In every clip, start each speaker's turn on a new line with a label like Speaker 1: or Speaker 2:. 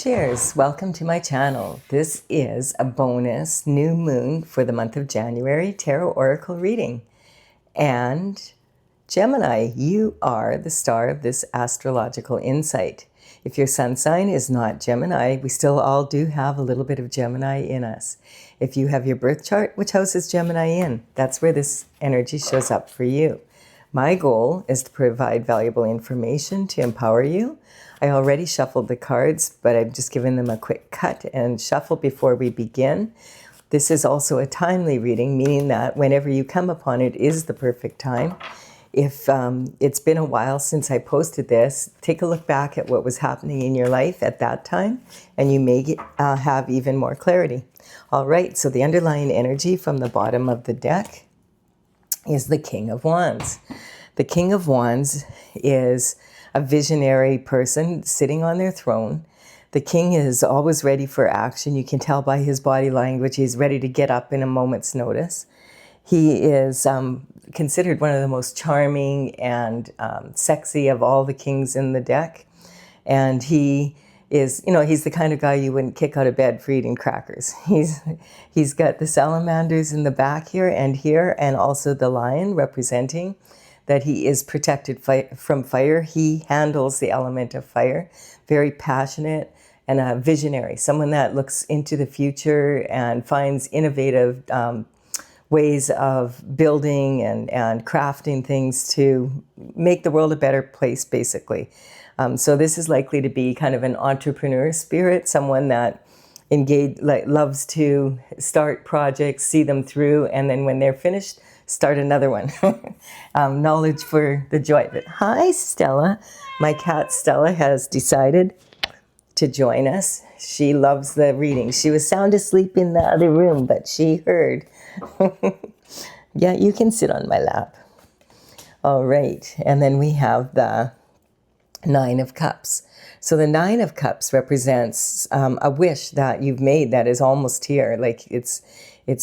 Speaker 1: Cheers! Welcome to my channel. This is a bonus new moon for the month of January tarot oracle reading. And Gemini, you are the star of this astrological insight. If your sun sign is not Gemini, we still all do have a little bit of Gemini in us. If you have your birth chart, which house is Gemini in? That's where this energy shows up for you. My goal is to provide valuable information to empower you. I already shuffled the cards, but I've just given them a quick cut and shuffle before we begin. This is also a timely reading, meaning that whenever you come upon it is the perfect time. If it's been a while since I posted this, take a look back at what was happening in your life at that time, and you may have even more clarity. All right, so the underlying energy from the bottom of the deck is the King of Wands. The King of Wands is a visionary person sitting on their throne. The king is always ready for action. You can tell by his body language he's ready to get up in a moment's notice. He is considered one of the most charming and sexy of all the kings in the deck. And he is, he's the kind of guy you wouldn't kick out of bed for eating crackers. He's got the salamanders in the back here, and also the lion representing that he is protected from fire. He handles the element of fire, very passionate and a visionary, someone that looks into the future and finds innovative ways of building and crafting things to make the world a better place, basically. So this is likely to be kind of an entrepreneur spirit, someone that loves to start projects, see them through, and then when they're finished, start another one. Knowledge for the joy of it. Hi, Stella. My cat Stella has decided to join us. She loves the reading. She was sound asleep in the other room, but she heard. Yeah, you can sit on my lap. All right, and then we have the Nine of Cups. So the Nine of Cups represents a wish that you've made that is almost here. Like it's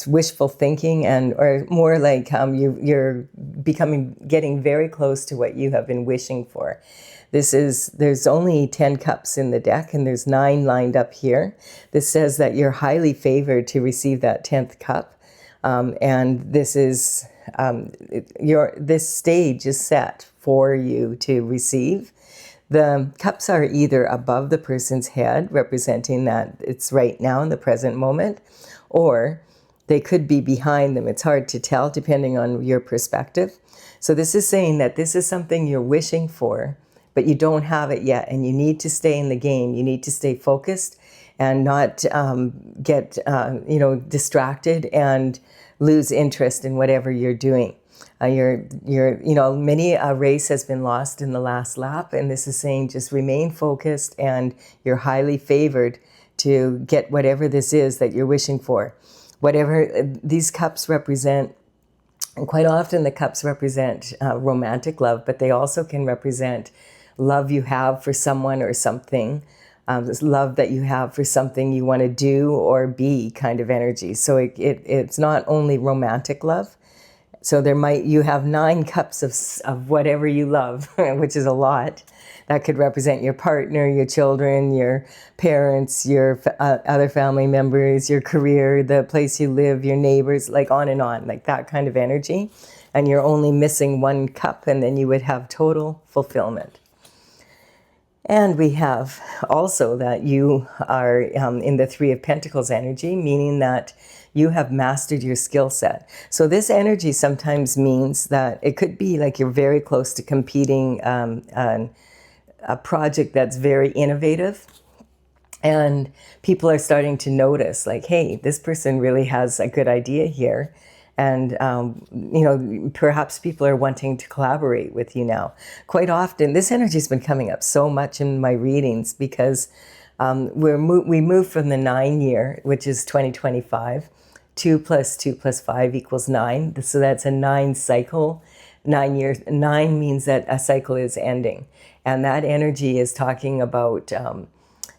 Speaker 1: wishful thinking, or more like you're getting very close to what you have been wishing for. There's only 10 cups in the deck, and there's 9 lined up here. This says that you're highly favored to receive that 10th cup, and this is this stage is set for you to receive. The cups are either above the person's head, representing that it's right now in the present moment, or they could be behind them. It's hard to tell depending on your perspective. So this is saying that this is something you're wishing for, but you don't have it yet, and you need to stay in the game. You need to stay focused and not get distracted and lose interest in whatever you're doing. Many a race has been lost in the last lap, and this is saying just remain focused, and you're highly favored to get whatever this is that you're wishing for. Whatever these cups represent, and quite often the cups represent romantic love, but they also can represent love you have for someone or something, this love that you have for something you want to do or be kind of energy. So it's not only romantic love. So you have 9 cups of whatever you love, which is a lot. That could represent your partner, your children, your parents, your other family members, your career, the place you live, your neighbors, like on and on, like that kind of energy. And you're only missing 1 cup, and then you would have total fulfillment. And we have also that you are in the 3 of Pentacles energy, meaning that you have mastered your skill set. So this energy sometimes means that it could be like you're very close to completing a project that's very innovative, and people are starting to notice, like, hey, this person really has a good idea here. And, perhaps people are wanting to collaborate with you now. Quite often, this energy has been coming up so much in my readings because we move from the 9 year, which is 2025. 2 + 2 + 5 = 9. So that's a 9 cycle. 9 years. 9 means that a cycle is ending. And that energy is talking about,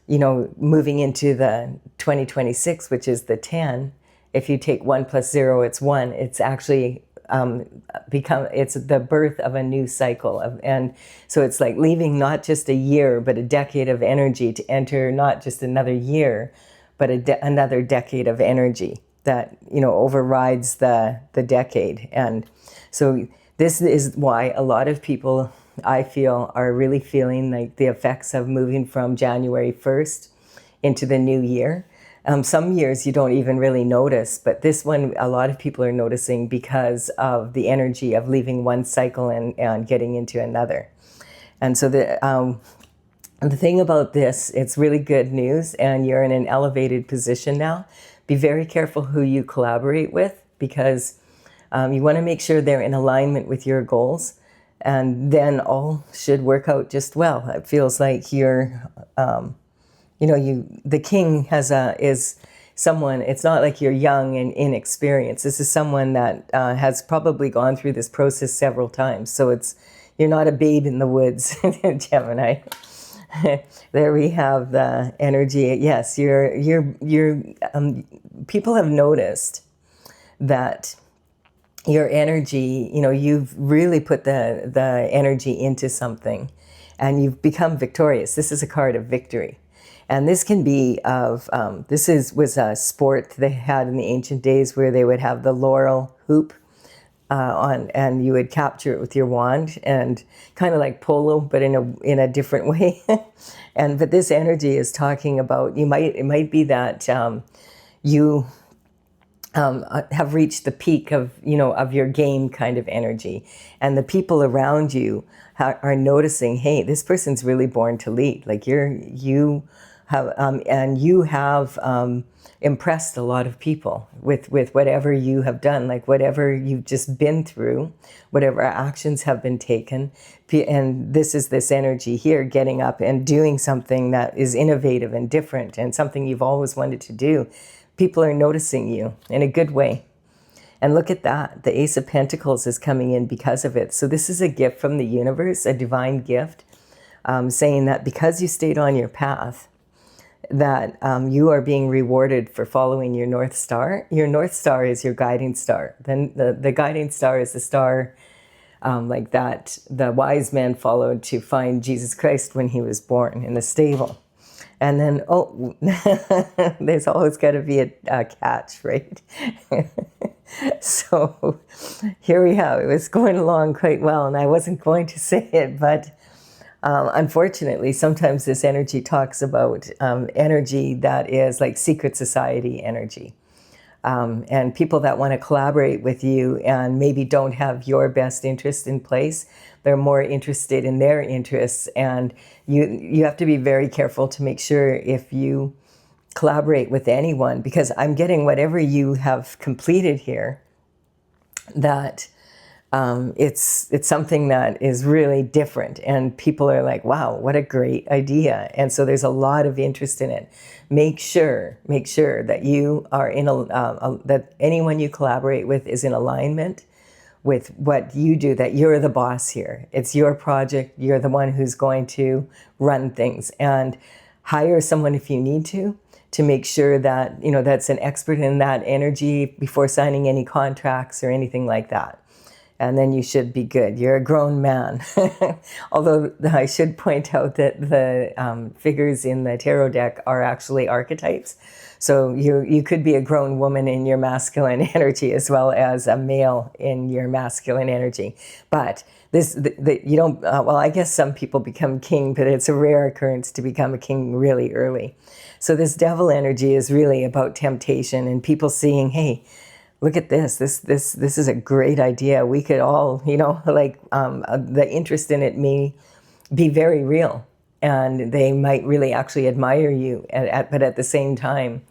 Speaker 1: moving into the 2026, which is the 10. If you take 1 + 0, it's 1. It's actually it's the birth of a new cycle and so it's like leaving not just a year but a decade of energy to enter not just another year but another decade of energy that overrides the decade. And so this is why a lot of people, I feel, are really feeling like the effects of moving from January 1st into the new year. Some years you don't even really notice, but this one a lot of people are noticing because of the energy of leaving one cycle and getting into another. And so the thing about this, it's really good news, and you're in an elevated position now. Be very careful who you collaborate with, because you want to make sure they're in alignment with your goals, and then all should work out just well. It feels like you're the king is someone, it's not like you're young and inexperienced. This is someone that has probably gone through this process several times. So you're not a babe in the woods, Gemini. There we have the energy. Yes, people have noticed that your energy, you've really put the energy into something and you've become victorious. This is a card of victory. And this can be was a sport they had in the ancient days where they would have the laurel hoop and you would capture it with your wand, and kind of like polo, but in a different way. But this energy is talking about it might be that you have reached the peak of your game kind of energy, and the people around you are noticing, hey, this person's really born to lead. Like you have impressed a lot of people with whatever you have done, like whatever you've just been through, whatever actions have been taken. And this is this energy here, getting up and doing something that is innovative and different and something you've always wanted to do. People are noticing you in a good way. And look at that. The Ace of Pentacles is coming in because of it. So this is a gift from the universe, a divine gift, saying that because you stayed on your path, that you are being rewarded for following your North Star. Your North Star is your guiding star. Then the guiding star is the star like that the wise man followed to find Jesus Christ when he was born in the stable. And then, there's always got to be a catch, right? So here we have it. It was going along quite well, and I wasn't going to say it, but unfortunately, sometimes this energy talks about energy that is like secret society energy. And people that want to collaborate with you and maybe don't have your best interest in place. They're more interested in their interests. And you have to be very careful to make sure if you collaborate with anyone, because I'm getting whatever you have completed here, that it's something that is really different, and people are like, wow, what a great idea. And so there's a lot of interest in it. Make sure that you are that anyone you collaborate with is in alignment with what you do, that you're the boss here. It's your project. You're the one who's going to run things, and hire someone if you need to make sure that, that's an expert in that energy before signing any contracts or anything like that. And then you should be good. You're a grown man. Although I should point out that the figures in the tarot deck are actually archetypes. So you could be a grown woman in your masculine energy as well as a male in your masculine energy. But you don't, well, I guess some people become king, but it's a rare occurrence to become a king really early. So this devil energy is really about temptation and people seeing, hey, look at this is a great idea. We could all, the interest in it may be very real, and they might really actually admire you. But at the same time,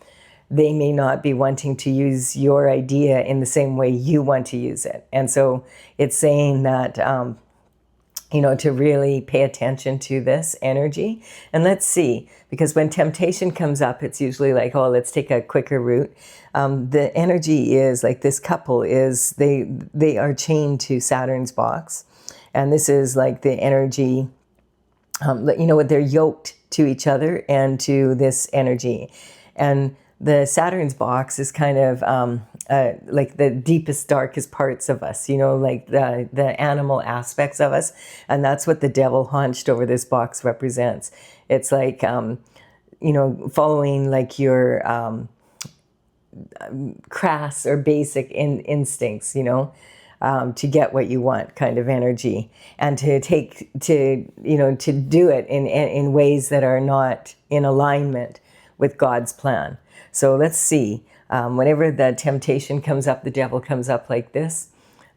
Speaker 1: they may not be wanting to use your idea in the same way you want to use it. And so it's saying that, to really pay attention to this energy. And let's see, because when temptation comes up, it's usually like, oh, let's take a quicker route. The energy is like this couple is, they are chained to Saturn's box. And this is like the energy, they're yoked to each other and to this energy. And the Saturn's box is kind of like the deepest, darkest parts of us, you know, like the animal aspects of us. And that's what the devil hunched over this box represents. It's like, you know, following like your crass or basic instincts, you know, to get what you want kind of energy, and to do it in ways that are not in alignment with God's plan. So let's see, whenever the temptation comes up, the devil comes up like this,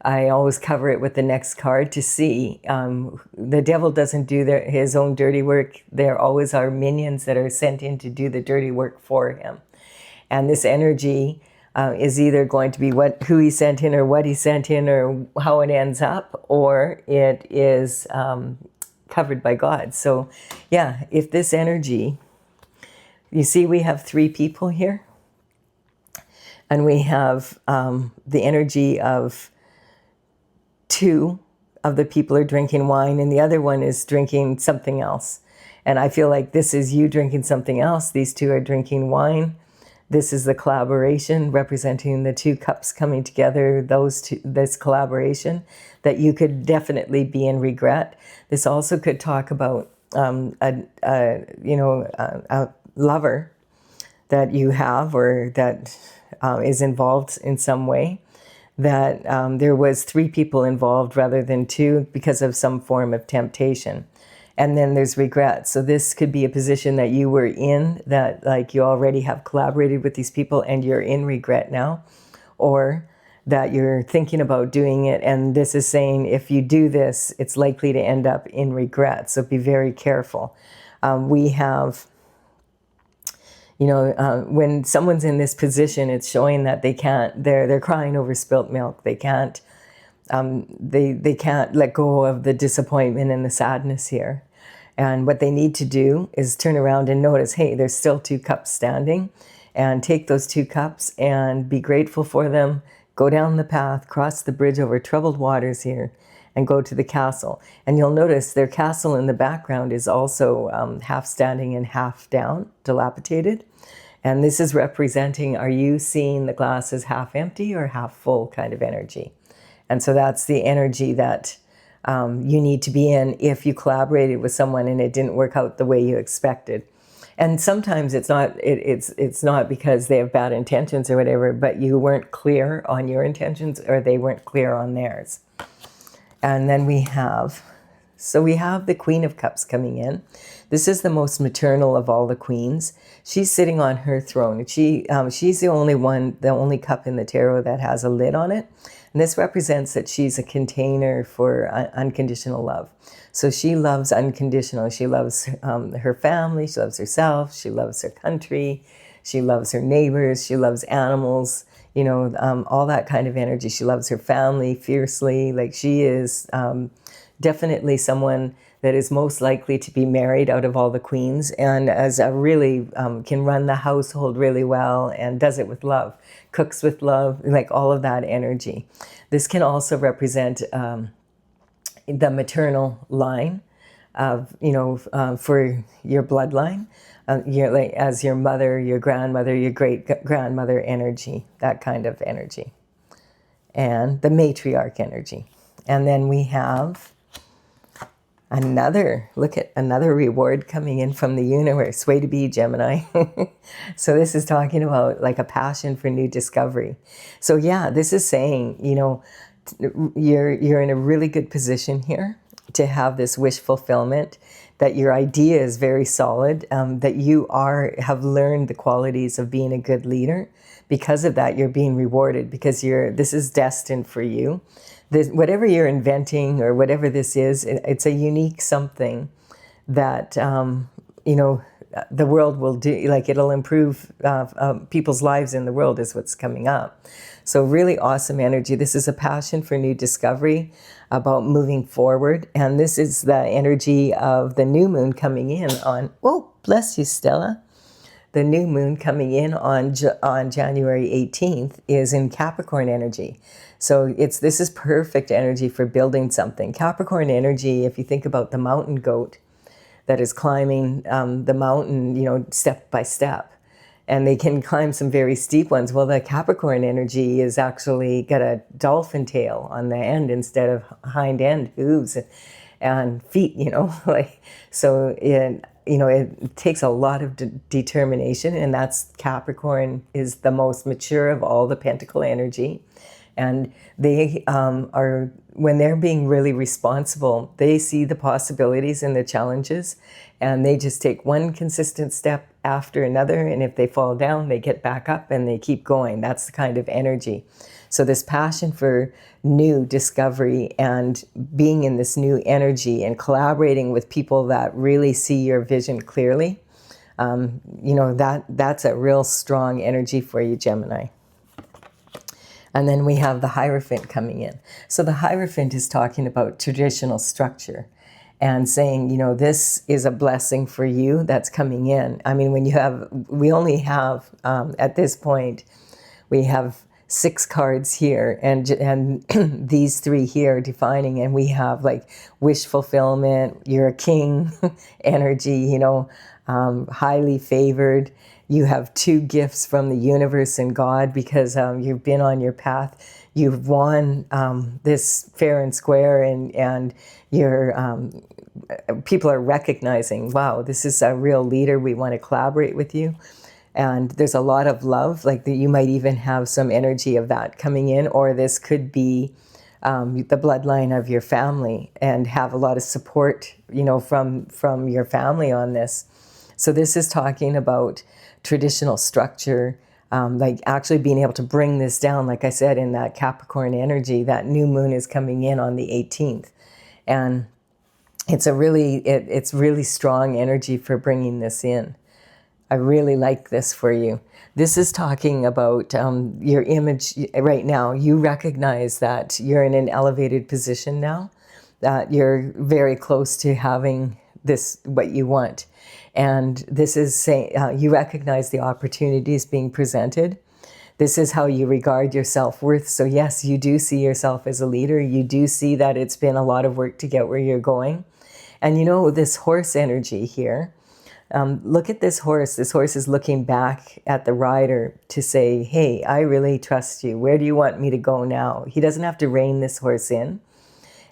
Speaker 1: I always cover it with the next card to see. The devil doesn't do his own dirty work. There always are minions that are sent in to do the dirty work for him. And this energy is either going to be who he sent in, or what he sent in, or how it ends up, or it is covered by God. So yeah, if this energy, you see we have 3 people here, and we have the energy of 2 of the people are drinking wine, and the other one is drinking something else. And I feel like this is you drinking something else. These 2 are drinking wine. This is the collaboration representing the 2 cups coming together, this collaboration, that you could definitely be in regret. This also could talk about a lover that you have, or that is involved in some way, that there was 3 people involved rather than 2 because of some form of temptation. And then there's regret. So this could be a position that you were in, that like you already have collaborated with these people and you're in regret now, or that you're thinking about doing it. And this is saying, if you do this, it's likely to end up in regret. So be very careful. We have, when someone's in this position, it's showing that they can't, they're crying over spilt milk. They can't, they can't let go of the disappointment and the sadness here. And what they need to do is turn around and notice, hey, there's still 2 cups standing, and take those 2 cups and be grateful for them. Go down the path, cross the bridge over troubled waters here, and go to the castle. And you'll notice their castle in the background is also half standing and half down, dilapidated. And this is representing, are you seeing the glass as half empty or half full kind of energy? And so that's the energy that you need to be in if you collaborated with someone and it didn't work out the way you expected. And sometimes it's not because they have bad intentions or whatever, but you weren't clear on your intentions, or they weren't clear on theirs. And then we have the Queen of Cups coming in. This is the most maternal of all the queens. She's sitting on her throne. She's the only cup in the tarot that has a lid on it. And this represents that she's a container for unconditional love. So she loves unconditional. She loves her family. She loves herself. She loves her country. She loves her neighbors. She loves animals. All that kind of energy. She loves her family fiercely. Like, she is definitely someone that is most likely to be married out of all the queens, and as a really can run the household really well, and does it with love, cooks with love, like all of that energy. This can also represent the maternal line of, for your bloodline, as your mother, your grandmother, your great-grandmother energy, that kind of energy, and the matriarch energy. And then we have another reward coming in from the universe. Way to be, Gemini. So this is talking about like a passion for new discovery. So yeah, this is saying, you're in a really good position here to have this wish fulfillment, that your idea is very solid, that you have learned the qualities of being a good leader. Because of that, you're being rewarded, because this is destined for you. Whatever you're inventing, or whatever this is, it's a unique something that, the world will do, like it'll improve people's lives in the world, is what's coming up. So really awesome energy. This is a passion for new discovery, about moving forward. And this is the energy of the new moon coming in on, oh, bless you, Stella. The new moon coming in on January 18th is in Capricorn energy. So this is perfect energy for building something. Capricorn energy, if you think about the mountain goat that is climbing the mountain, step by step. and they can climb some very steep ones. Well, the Capricorn energy is actually got a dolphin tail on the end instead of hind end hooves and feet, like, so it takes a lot of determination, and that's Capricorn is the most mature of all the pentacle energy. And they are, when they're being really responsible, they see the possibilities and the challenges, and they just take one consistent step after another. And if they fall down, they get back up and they keep going. That's the kind of energy. So this passion for new discovery and being in this new energy and collaborating with people that really see your vision clearly, that's a real strong energy for you, Gemini. And then we have the Hierophant coming in. So the Hierophant is talking about traditional structure and saying, this is a blessing for you that's coming in. I mean, we only have, at this point, we have 6 cards here, and these 3 here defining, and we have like wish fulfillment, you're a king energy, highly favored. You have 2 gifts from the universe and God because you've been on your path. You've won this fair and square, and you're, people are recognizing, wow, this is a real leader. We want to collaborate with you. And there's a lot of love, like you might even have some energy of that coming in, or this could be the bloodline of your family and have a lot of support, from your family on this. So this is talking about traditional structure, like actually being able to bring this down. Like I said, in that Capricorn energy, that new moon is coming in on the 18th. And it's it's really strong energy for bringing this in. I really like this for you. This is talking about your image right now. You recognize that you're in an elevated position now, that you're very close to having this, what you want. And this is saying you recognize the opportunities being presented. This is how you regard your self-worth. So yes, you do see yourself as a leader. You do see that it's been a lot of work to get where you're going. And this horse energy here, look at this horse. This horse is looking back at the rider to say, hey, I really trust you. Where do you want me to go now? He doesn't have to rein this horse in.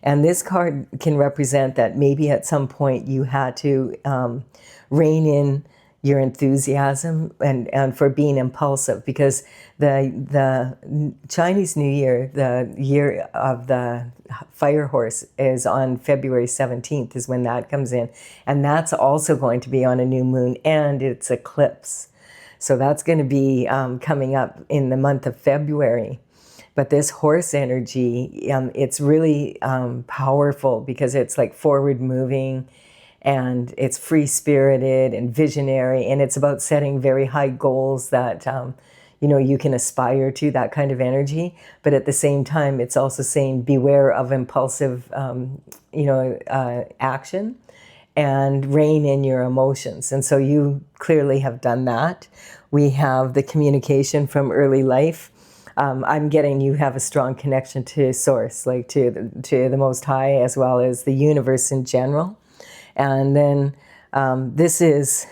Speaker 1: And this card can represent that maybe at some point you had to rein in your enthusiasm and for being impulsive, because the Chinese New Year, the year of the fire horse, is on February 17th is when that comes in. And that's also going to be on a new moon and it's eclipse. So that's going to be coming up in the month of February. But this horse energy, it's really powerful because it's like forward moving, and it's free-spirited and visionary, and it's about setting very high goals that you can aspire to, that kind of energy. But at the same time, it's also saying beware of impulsive action and rein in your emotions. And so you clearly have done that. We have the communication from early life. I'm getting you have a strong connection to Source, like to the Most High, as well as the universe in general. And then this is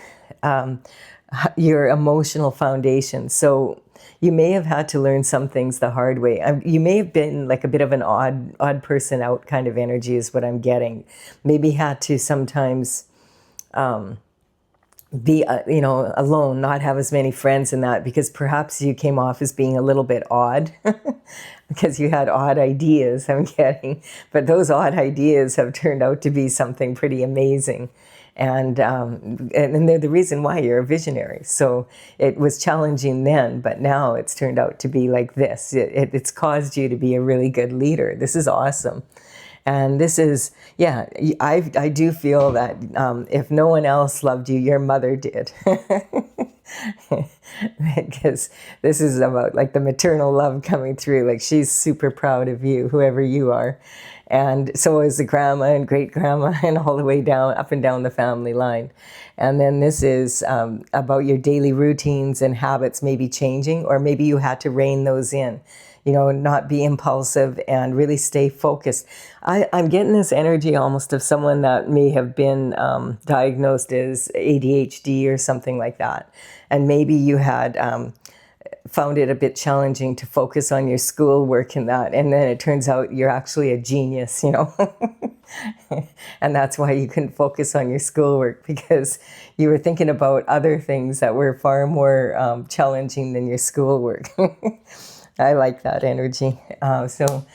Speaker 1: your emotional foundation. So you may have had to learn some things the hard way. You may have been like a bit of an odd person out kind of energy is what I'm getting. Maybe had to sometimes be alone, not have as many friends in that, because perhaps you came off as being a little bit odd because you had odd ideas, I'm getting. But those odd ideas have turned out to be something pretty amazing. And they're the reason why you're a visionary. So it was challenging then, but now it's turned out to be like this. It's caused you to be a really good leader. This is awesome. And this is, I do feel that if no one else loved you, your mother did. Because this is about like the maternal love coming through. Like she's super proud of you, whoever you are. And so is the grandma and great grandma and all the way down, up and down the family line. And then this is about your daily routines and habits maybe changing, or maybe you had to rein those in. not be impulsive and really stay focused. I'm getting this energy almost of someone that may have been diagnosed as ADHD or something like that. And maybe you had found it a bit challenging to focus on your schoolwork and that, and then it turns out you're actually a genius, and that's why you couldn't focus on your schoolwork, because you were thinking about other things that were far more challenging than your schoolwork. I like that energy. So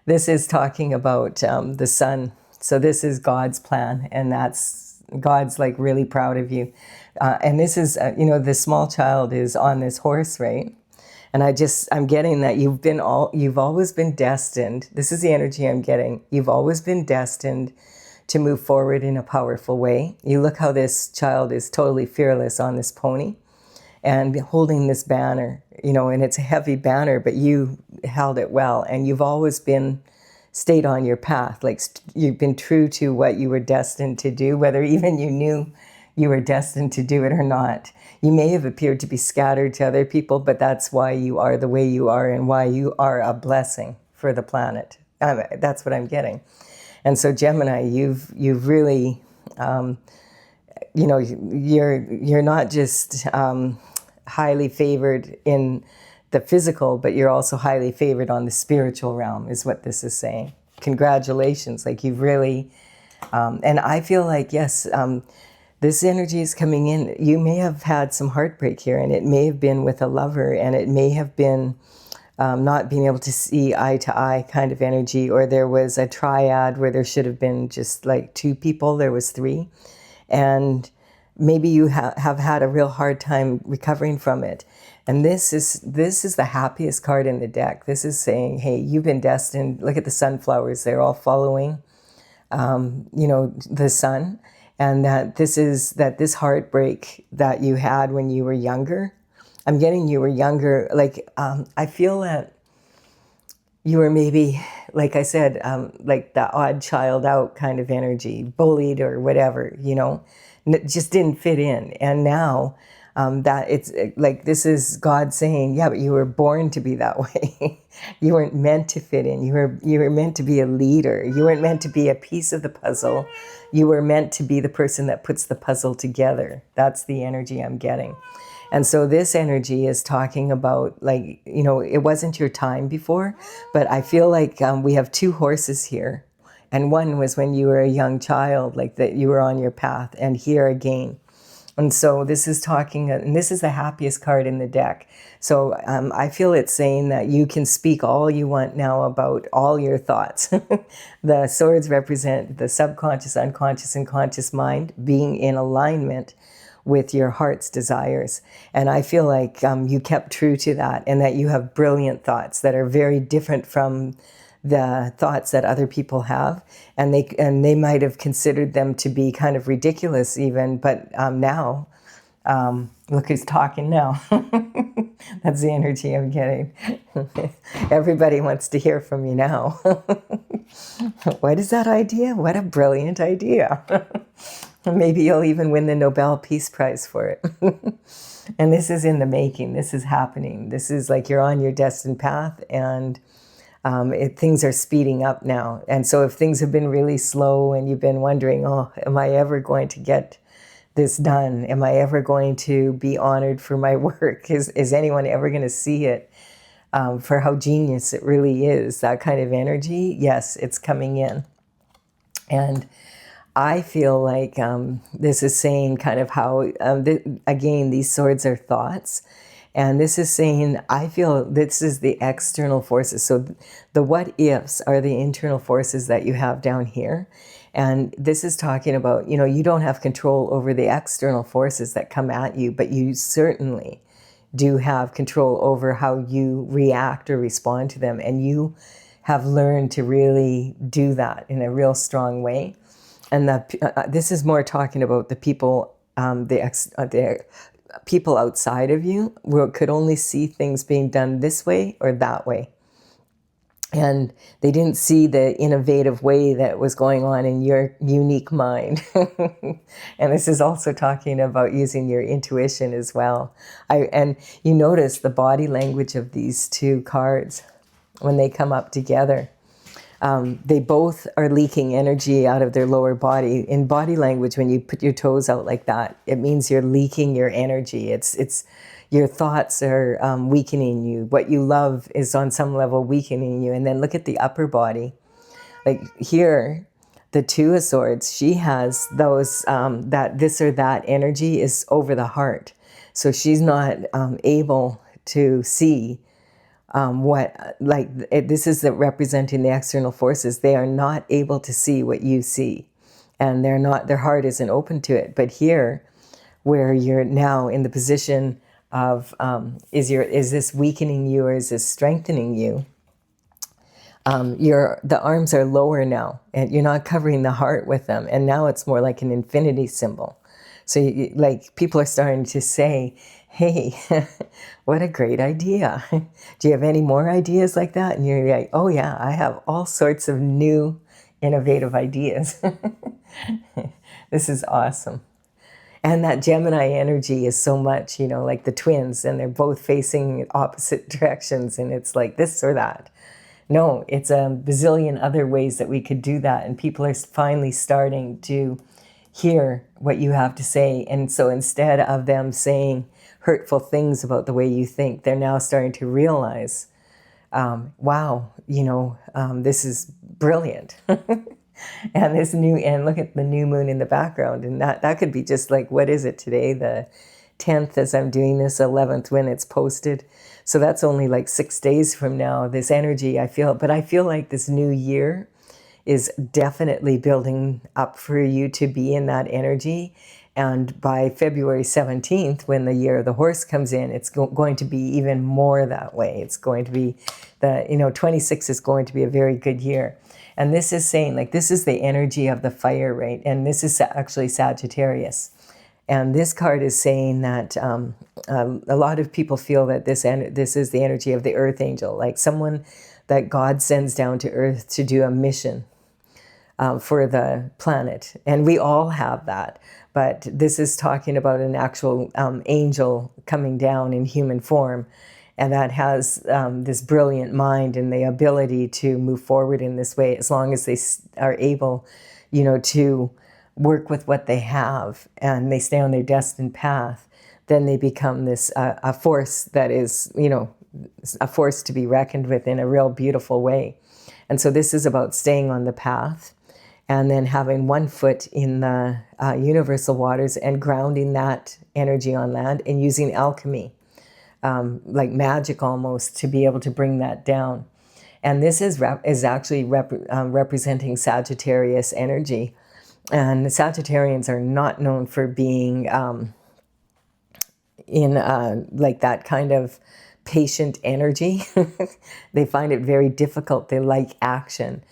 Speaker 1: this is talking about the sun. So this is God's plan, and that's God's like really proud of you. And this is, the small child is on this horse, right? And I'm getting that you've always been destined. This is the energy I'm getting. You've always been destined to move forward in a powerful way. You look how this child is totally fearless on this pony and holding this banner, and it's a heavy banner, but you held it well. And you've always stayed on your path. Like you've been true to what you were destined to do, whether even you knew you were destined to do it or not. You may have appeared to be scattered to other people, but that's why you are the way you are and why you are a blessing for the planet. That's what I'm getting. And so Gemini, you've really, you're not just highly favored in the physical, but you're also highly favored on the spiritual realm, is what this is saying. Congratulations. Like you've really, and I feel like, yes, this energy is coming in. You may have had some heartbreak here, and it may have been with a lover, and it may have been not being able to see eye to eye kind of energy, or there was a triad where there should have been just like two people, there was three. And maybe you have had a real hard time recovering from it. And this is the happiest card in the deck. This is saying, hey, you've been destined. Look at the sunflowers. They're all following, the sun. And that this heartbreak that you had when you were younger, I'm getting you were younger, like, I feel that you were maybe, like I said, like the odd child out kind of energy, bullied or whatever, just didn't fit in. And now that it's like, this is God saying, yeah, but you were born to be that way. You weren't meant to fit in. You were meant to be a leader. You weren't meant to be a piece of the puzzle. You were meant to be the person that puts the puzzle together. That's the energy I'm getting. And so this energy is talking about, like, it wasn't your time before, but I feel like we have two horses here. And one was when you were a young child, like that you were on your path, and here again. And so this is talking, and this is the happiest card in the deck. So I feel it's saying that you can speak all you want now about all your thoughts. The swords represent the subconscious, unconscious, and conscious mind being in alignment with your heart's desires. And I feel like you kept true to that, and that you have brilliant thoughts that are very different from the thoughts that other people have, and they might have considered them to be kind of ridiculous even, but now, look who's talking now. That's the energy I'm getting. Everybody wants to hear from you now. What is that idea? What a brilliant idea. Maybe you'll even win the Nobel Peace Prize for it. And this is in the making. This is happening. This is like you're on your destined path, and things are speeding up now. And so if things have been really slow and you've been wondering, oh, am I ever going to get this done? Am I ever going to be honored for my work? Is anyone ever going to see it for how genius it really is? That kind of energy, yes, it's coming in. And I feel like this is saying kind of how, again, these swords are thoughts. And this is saying, I feel this is the external forces. So the what ifs are the internal forces that you have down here. And this is talking about, you don't have control over the external forces that come at you, but you certainly do have control over how you react or respond to them. And you have learned to really do that in a real strong way. And this is more talking about the people, the people outside of you could only see things being done this way or that way. And they didn't see the innovative way that was going on in your unique mind. And this is also talking about using your intuition as well. And you notice the body language of these two cards. when they come up together. They both are leaking energy out of their lower body. In body language, when you put your toes out like that, it means you're leaking your energy. It's your thoughts are weakening you. What you love is on some level weakening you. And then look at the upper body. Like here, the Two of Swords, she has those, that this or that energy is over the heart. So she's not able to see this is representing the external forces. They are not able to see what you see, and their heart isn't open to it. But here, where you're now in the position of, is this weakening you or is this strengthening you? The arms are lower now, and you're not covering the heart with them. And now it's more like an infinity symbol. So people are starting to say, hey, what a great idea. Do you have any more ideas like that? And you're like, oh yeah, I have all sorts of new innovative ideas. This is awesome. And that Gemini energy is so much, like the twins, and they're both facing opposite directions, and it's like this or that. No, it's a bazillion other ways that we could do that, and people are finally starting to hear what you have to say. And so instead of them saying hurtful things about the way you think, they're now starting to realize, wow, this is brilliant. And look at the new moon in the background, and that could be just like, what is it today? The 10th as I'm doing this, 11th when it's posted. So that's only like 6 days from now, this energy I feel like this new year is definitely building up for you to be in that energy. And by February 17th, when the year of the horse comes in, it's going to be even more that way. It's going to be 26 is going to be a very good year. And this is saying, like, this is the energy of the fire, right? And this is actually Sagittarius. And this card is saying that a lot of people feel that this is the energy of the earth angel, like someone that God sends down to earth to do a mission for the planet. And we all have that. But this is talking about an actual angel coming down in human form. And that has this brilliant mind and the ability to move forward in this way, as long as they are able, to work with what they have and they stay on their destined path. Then they become this a force that is, a force to be reckoned with in a real beautiful way. And so this is about staying on the path, and then having one foot in the universal waters and grounding that energy on land, and using alchemy, like magic almost, to be able to bring that down. And this is actually representing Sagittarius energy. And the Sagittarians are not known for being in like that kind of patient energy. They find it very difficult. They like action.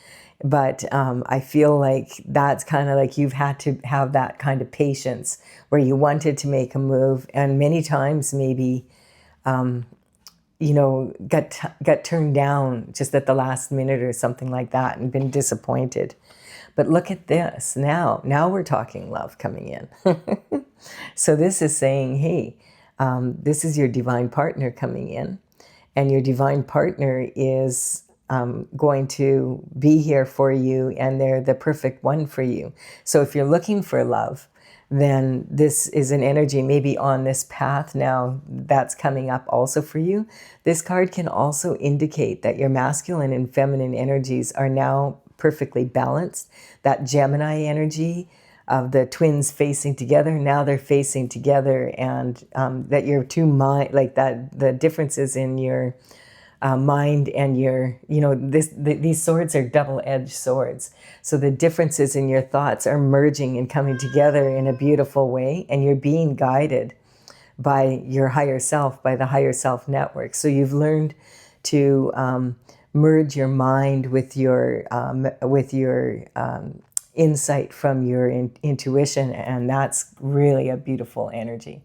Speaker 1: But I feel like that's kind of like you've had to have that kind of patience where you wanted to make a move, and many times maybe, got turned down just at the last minute or something like that and been disappointed. But look at this. Now we're talking love coming in. So this is saying, hey, this is your divine partner coming in, and your divine partner is going to be here for you, and they're the perfect one for you. So if you're looking for love, then this is an energy maybe on this path now that's coming up also for you. This card can also indicate that your masculine and feminine energies are now perfectly balanced. That Gemini energy of the twins facing together, now they're facing together, and that your two mind, like that, the differences in your mind and your, these swords are double-edged swords. So the differences in your thoughts are merging and coming together in a beautiful way, and you're being guided by your higher self, by the higher self network. So you've learned to merge your mind with your insight from your intuition, and that's really a beautiful energy.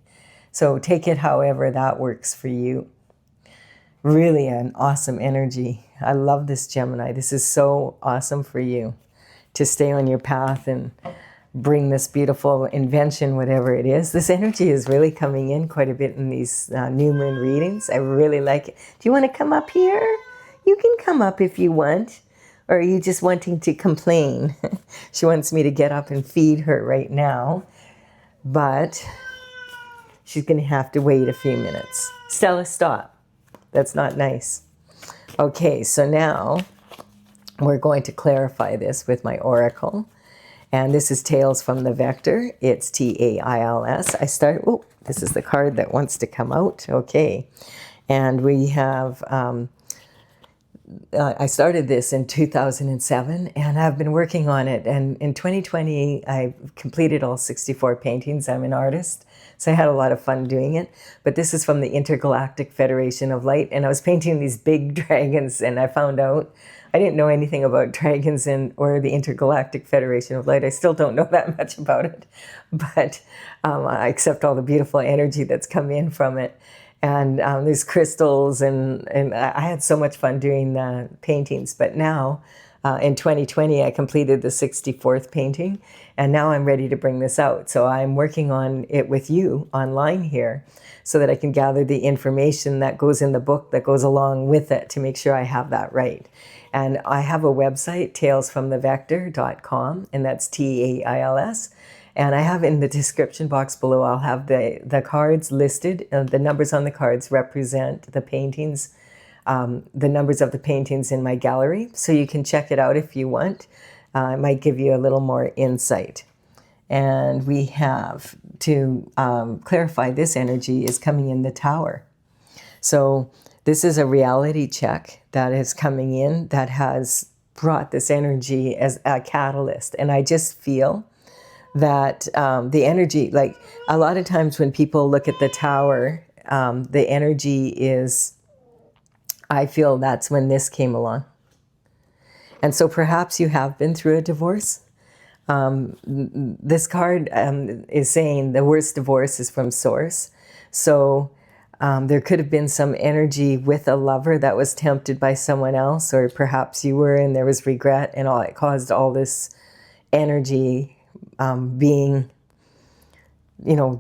Speaker 1: So take it however that works for you. Really an awesome energy. I love this, Gemini. This is so awesome for you to stay on your path and bring this beautiful invention, whatever it is. This energy is really coming in quite a bit in these new moon readings. I really like it. Do you want to come up here? You can come up if you want. Or are you just wanting to complain? She wants me to get up and feed her right now. But she's going to have to wait a few minutes. Stella, stop. That's not nice. Okay, so now we're going to clarify this with my oracle. And this is Tales from the Vector. It's T-A-I-L-S. Oh, this is the card that wants to come out. Okay. And we have, I started this in 2007, and I've been working on it. And in 2020, I completed all 64 paintings. I'm an artist, so I had a lot of fun doing it. But this is from the Intergalactic Federation of Light, and I was painting these big dragons, and I found out I didn't know anything about dragons or the Intergalactic Federation of Light. I still don't know that much about it, but I accept all the beautiful energy that's come in from it. And there's crystals, and I had so much fun doing the paintings. But now, in 2020, I completed the 64th painting, and now I'm ready to bring this out. So I'm working on it with you online here so that I can gather the information that goes in the book that goes along with it to make sure I have that right. And I have a website, talesfromthevector.com, and that's T-A-I-L-S. And I have in the description box below, I'll have the cards listed. The numbers on the cards represent the paintings, the numbers of the paintings in my gallery. So you can check it out if you want. It might give you a little more insight. And we have to clarify this energy is coming in the Tower. So this is a reality check that is coming in that has brought this energy as a catalyst. And I just feel that the energy, like a lot of times when people look at the Tower, the energy is, I feel that's when this came along. And so perhaps you have been through a divorce. This card is saying the worst divorce is from Source. So there could have been some energy with a lover that was tempted by someone else, or perhaps you were and there was regret, and it caused all this energy being,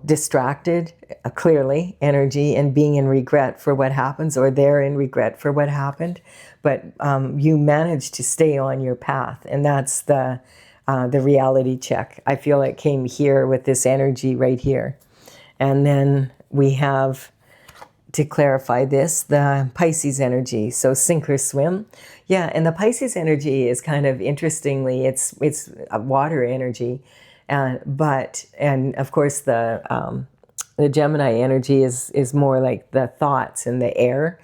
Speaker 1: distracted, clearly energy, and being in regret for what happens, or they're in regret for what happened. But you managed to stay on your path, and that's the reality check. I feel it came here with this energy right here. And then we have, to clarify this, the Pisces energy. So sink or swim. Yeah, and the Pisces energy is kind of, interestingly, it's a water energy. And of course the Gemini energy is more like the thoughts and the air.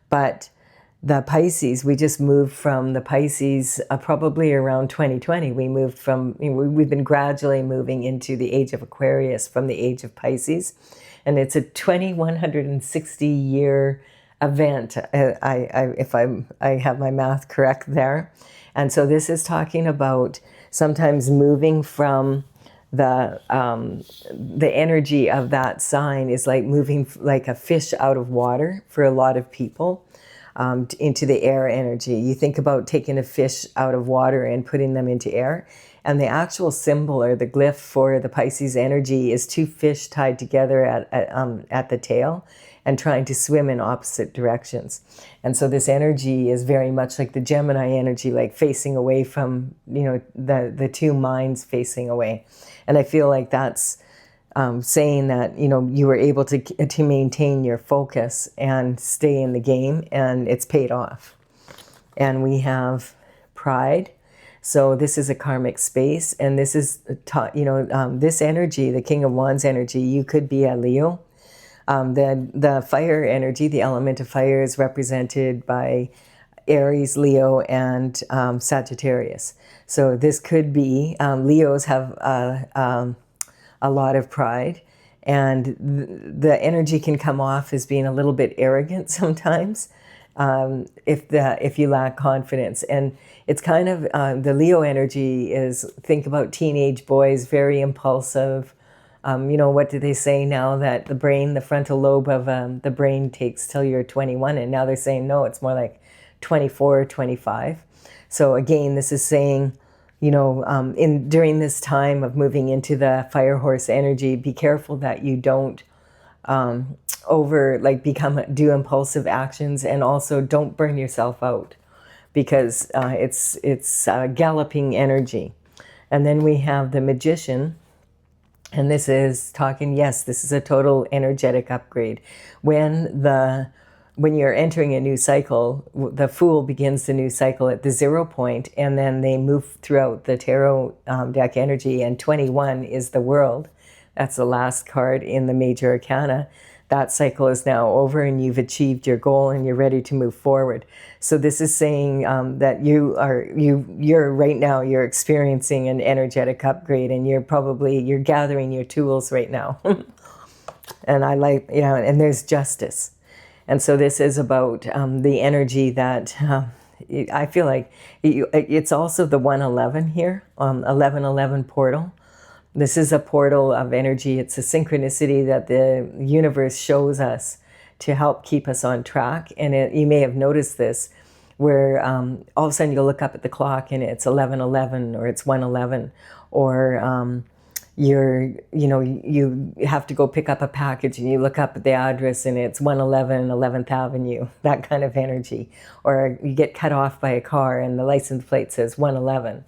Speaker 1: But the Pisces, we just moved from the Pisces probably around 2020. We moved from, we've been gradually moving into the age of Aquarius from the age of Pisces. And it's a 2160 year event. If I have my math correct there. And so this is talking about sometimes moving from the energy of that sign is like moving like a fish out of water for a lot of people. Into the air energy. You think about taking a fish out of water and putting them into air. And the actual symbol or the glyph for the Pisces energy is two fish tied together at the tail and trying to swim in opposite directions. And so this energy is very much like the Gemini energy, like facing away from, the two minds facing away. And I feel like that's saying that, you were able to maintain your focus and stay in the game, and it's paid off. And we have Pride. So this is a karmic space, and this is, this energy, the King of Wands energy, you could be a Leo. The fire energy, the element of fire, is represented by Aries, Leo, and Sagittarius. So this could be, Leos have a lot of pride, and the energy can come off as being a little bit arrogant sometimes if you lack confidence. And it's kind of the Leo energy is, think about teenage boys, very impulsive. What do they say now, that the frontal lobe of the brain takes till you're 21, and now they're saying no, it's more like 24 or 25. So again, this is saying, during this time of moving into the fire horse energy, be careful that you don't like do impulsive actions, and also don't burn yourself out, because it's galloping energy. And then we have the Magician, and this is talking, yes, this is a total energetic upgrade. When you're entering a new cycle, the Fool begins the new cycle at the 0 point, and then they move throughout the tarot deck energy, and 21 is the World. That's the last card in the major arcana. That cycle is now over, and you've achieved your goal, and you're ready to move forward. So this is saying that you're right now, you're experiencing an energetic upgrade, and you're gathering your tools right now. And I like, and there's justice. And so this is about the energy that I feel like it's also the 111 here, 1111 portal. This is a portal of energy. It's a synchronicity that the universe shows us to help keep us on track. And you may have noticed this, where all of a sudden you'll look up at the clock and it's 11:11 or it's 1:11, or you have to go pick up a package and you look up at the address and it's 111 11th Avenue, that kind of energy. Or you get cut off by a car and the license plate says 111.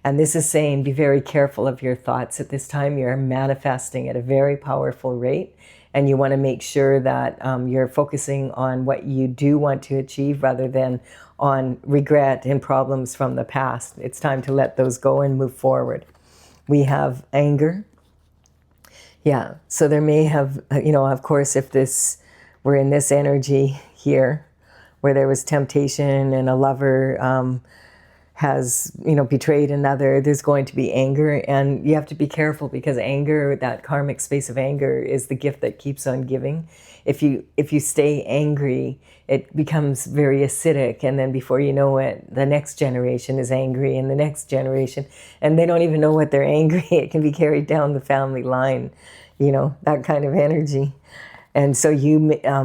Speaker 1: And this is saying, be very careful of your thoughts at this time. You're manifesting at a very powerful rate, and you want to make sure that you're focusing on what you do want to achieve rather than on regret and problems from the past. It's time to let those go and move forward. We have anger. Yeah, so there may have, of course, if we're in this energy here, where there was temptation and a lover has, betrayed another, there's going to be anger, and you have to be careful, because anger, that karmic space of anger, is the gift that keeps on giving. If you stay angry, it becomes very acidic, and then before you know it, the next generation is angry, and the next generation, and they don't even know what they're angry. It can be carried down the family line, that kind of energy. And so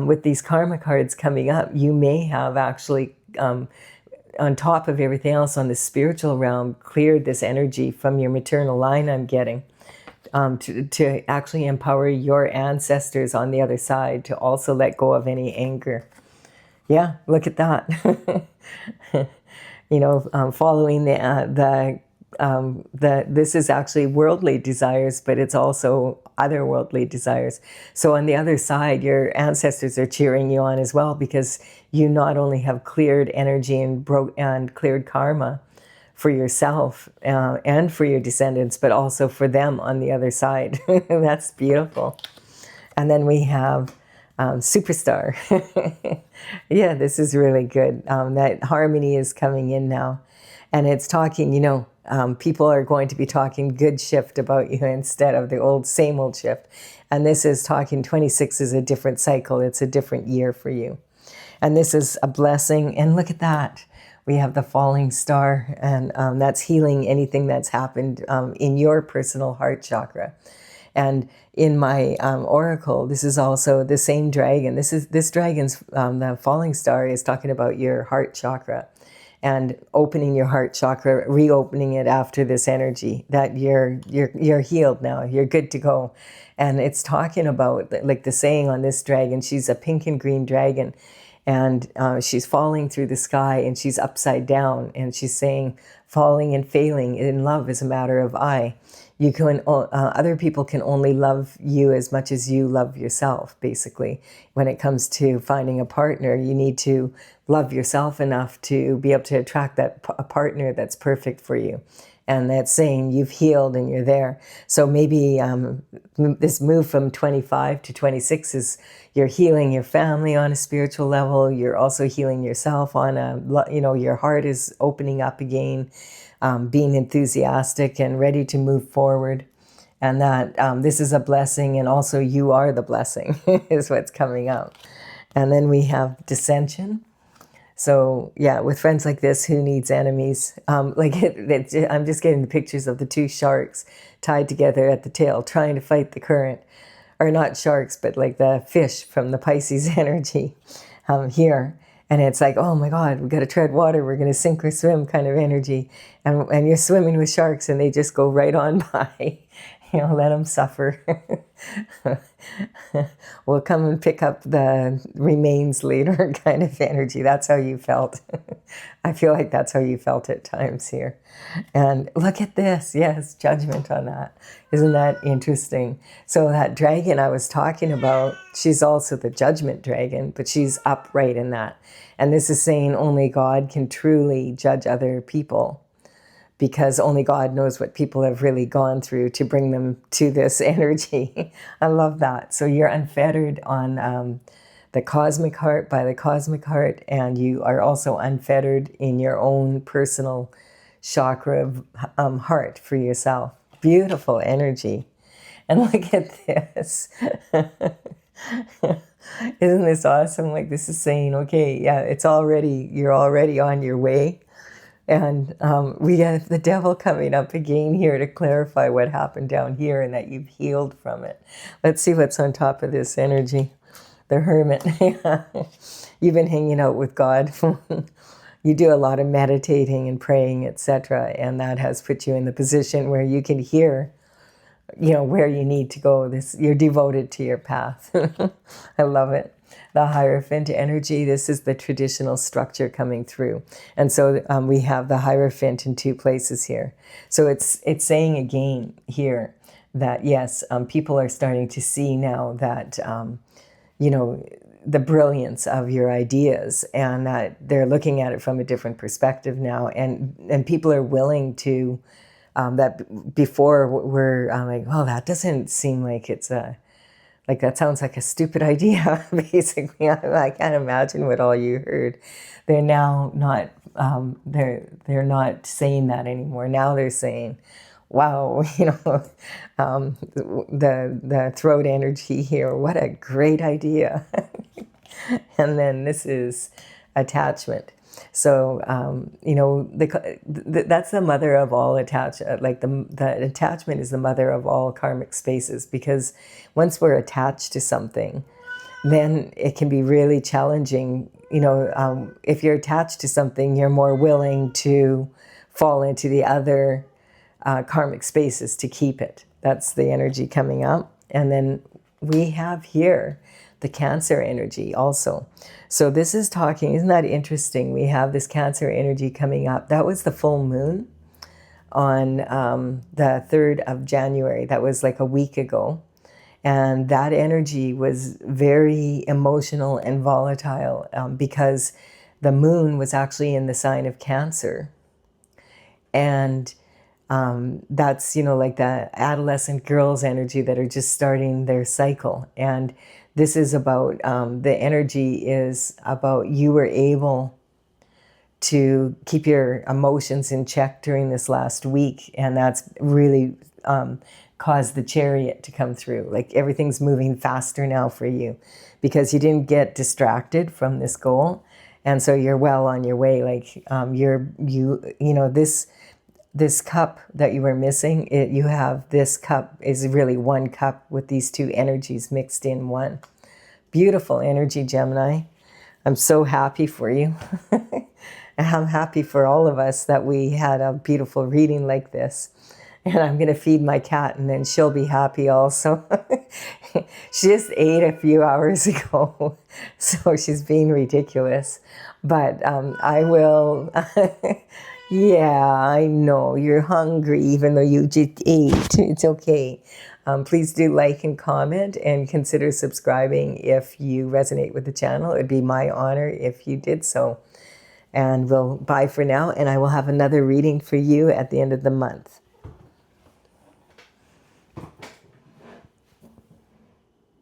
Speaker 1: with these karma cards coming up, you may have actually on top of everything else on the spiritual realm, cleared this energy from your maternal line, I'm getting, to actually empower your ancestors on the other side to also let go of any anger. Yeah, look at that. Following this is actually worldly desires, but it's also otherworldly desires. So on the other side, your ancestors are cheering you on as well, because you not only have cleared energy and cleared karma for yourself and for your descendants, but also for them on the other side. That's beautiful. And then we have Superstar. Yeah, this is really good. That harmony is coming in now. And it's talking, people are going to be talking good shift about you instead of the same old shift. And this is talking 26 is a different cycle. It's a different year for you. And this is a blessing. And look at that. We have the falling star, and that's healing anything that's happened in your personal heart chakra. And in my oracle, this is also the same dragon. This dragon's, the falling star is talking about your heart chakra, and opening your heart chakra, reopening it after this energy, that you're healed now, you're good to go. And it's talking about, like the saying on this dragon, she's a pink and green dragon, and she's falling through the sky, and she's upside down, and she's saying, falling and failing in love is a matter of I. You can, other people can only love you as much as you love yourself, basically. When it comes to finding a partner, you need to love yourself enough to be able to attract a partner that's perfect for you. And that's saying you've healed and you're there. So maybe this move from 25 to 26 is you're healing your family on a spiritual level. You're also healing yourself on your heart is opening up again, being enthusiastic and ready to move forward. And that this is a blessing, and also you are the blessing is what's coming up. And then we have dissension. So yeah, with friends like this, who needs enemies? I'm just getting the pictures of the two sharks tied together at the tail, trying to fight the current. Or not sharks, but like the fish from the Pisces energy here. And it's like, oh my God, we got to tread water. We're going to sink or swim kind of energy. And you're swimming with sharks, and they just go right on by. Let them suffer. We'll come and pick up the remains later kind of energy. That's how you felt. I feel like that's how you felt at times here. And look at this. Yes, judgment on that. Isn't that interesting? So that dragon I was talking about, she's also the judgment dragon, but she's upright in that. And this is saying only God can truly judge other people, because only God knows what people have really gone through to bring them to this energy. I love that. So you're unfettered on the cosmic heart, by the cosmic heart, and you are also unfettered in your own personal chakra of heart for yourself. Beautiful energy. And look at this. Isn't this awesome? Like, this is saying, okay, yeah, you're already on your way. And we have the devil coming up again here to clarify what happened down here and that you've healed from it. Let's see what's on top of this energy. The Hermit. You've been hanging out with God. You do a lot of meditating and praying, etc. And that has put you in the position where you can hear, where you need to go. You're devoted to your path. I love it. The Hierophant energy, this is the traditional structure coming through. And so we have the Hierophant in two places here. So it's saying again here that, yes, people are starting to see now that, the brilliance of your ideas, and that they're looking at it from a different perspective now. And people are willing to, that before we're like, well, that doesn't seem like it's that sounds like a stupid idea, basically. I can't imagine what all you heard. They're now not, they're not saying that anymore. Now they're saying, wow, the throat energy here, what a great idea. And then this is attachment. So, that's the mother of all attachment. Like the attachment is the mother of all karmic spaces, because once we're attached to something, then it can be really challenging. If you're attached to something, you're more willing to fall into the other karmic spaces to keep it. That's the energy coming up. And then we have here the Cancer energy also. So this is talking, isn't that interesting? We have this Cancer energy coming up. That was the full moon on the 3rd of January. That was like a week ago. And that energy was very emotional and volatile because the moon was actually in the sign of Cancer. And that's, like the adolescent girls' energy that are just starting their cycle. And this is about, the energy is about you were able to keep your emotions in check during this last week. And that's really caused the Chariot to come through. Like, everything's moving faster now for you because you didn't get distracted from this goal. And so you're well on your way. Like, this cup that you were missing, you have this cup is really one cup with these two energies mixed in one. Beautiful energy, Gemini. I'm so happy for you. And I'm happy for all of us that we had a beautiful reading like this. And I'm going to feed my cat, and then she'll be happy also. She just ate a few hours ago, so she's being ridiculous. But I will... Yeah, I know you're hungry even though you just ate. It's okay. Please do like and comment, and consider subscribing if you resonate with the channel. It would be my honor if you did so. And we'll bye for now, and I will have another reading for you at the end of the month.